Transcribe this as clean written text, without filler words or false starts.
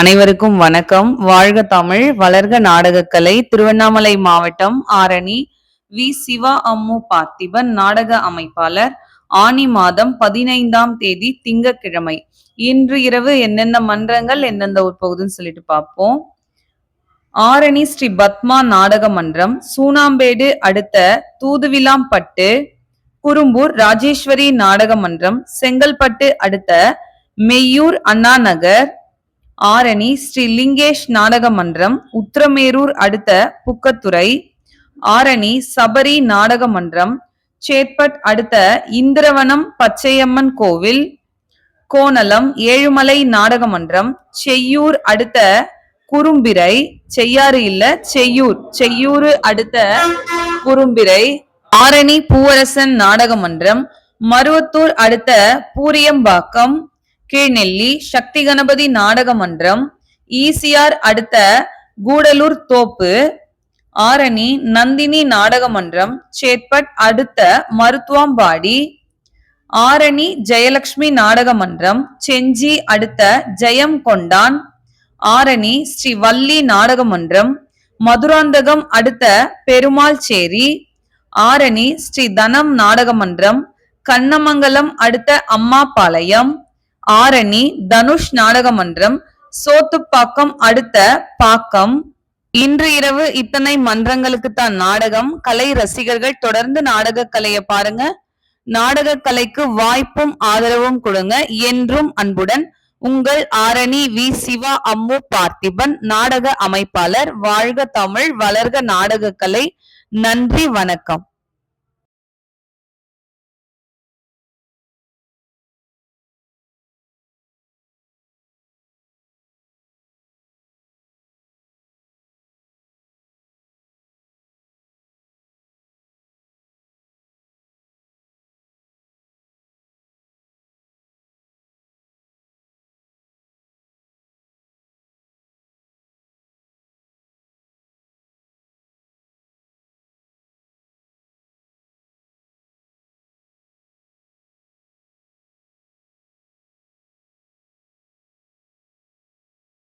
அனைவருக்கும் வணக்கம். வாழ்க தமிழ், வளர்க நாடகக்கலை. திருவண்ணாமலை மாவட்டம் ஆரணி வி. சிவா அம்மு பார்த்திபன் நாடக அமைப்பாளர். ஆனி மாதம் 15ஆம் தேதி திங்கட்கிழமை. இன்று இரவு என்னென்ன மன்றங்கள் எந்தெந்த போகுதுன்னு சொல்லிட்டு பார்ப்போம். ஆரணி ஸ்ரீ பத்மா நாடக மன்றம், சூனாம்பேடு அடுத்த தூதுவிலாம்பட்டு, குறும்பூர் ராஜேஸ்வரி நாடக மன்றம், செங்கல்பட்டு அடுத்த மெய்யூர் அண்ணா நகர், ஆரணி ஸ்ரீ லிங்கேஷ் நாடக மன்றம், உத்திரமேரூர் அடுத்த புக்கத்துறை, ஆரணி சபரி நாடக மன்றம், சேட்பட் அடுத்த இந்திரவனம் பச்சையம்மன் கோவில், கோணலம் ஏழுமலை நாடக மன்றம், செய்யூர் அடுத்த குறும்பிரை, செய்யாறு இல்ல செய்யூர் அடுத்த குறும்பிரை, ஆரணி பூவரசன் நாடக மன்றம், மருவத்தூர் அடுத்த பூரியம்பாக்கம், கீழ்நெல்லி சக்தி கணபதி நாடக மன்றம், ஈசிஆர் அடுத்த கூடலூர் தோப்பு, ஆரணி நந்தினி நாடக மன்றம், சேட்பட் அடுத்த மருத்துவம்பாடி, ஆரணி ஜெயலட்சுமி நாடக மன்றம், செஞ்சி அடுத்த ஜெயம் கொண்டான், ஆரணி ஸ்ரீ வள்ளி நாடக மன்றம், மதுராந்தகம் அடுத்த பெருமாள் சேரி, ஆரணி ஸ்ரீ தனம் நாடக மன்றம், கண்ணமங்கலம் அடுத்த அம்மாபாளையம், ஆரணி தனுஷ் நாடக மன்றம், சோத்துப்பாக்கம் அடுத்த பாக்கம். இன்று இரவு இத்தனை மன்றங்களுக்கு தான் நாடகம். கலை ரசிகர்கள் தொடர்ந்து நாடக கலையை பாருங்க. நாடக கலைக்கு வாய்ப்பும் ஆதரவும் கொடுங்க. என்றும் அன்புடன் உங்கள் ஆரணி வி. சிவா அம்மு பார்த்திபன் நாடக அமைப்பாளர். வாழ்க தமிழ், வளர்க நாடக கலை. நன்றி, வணக்கம்.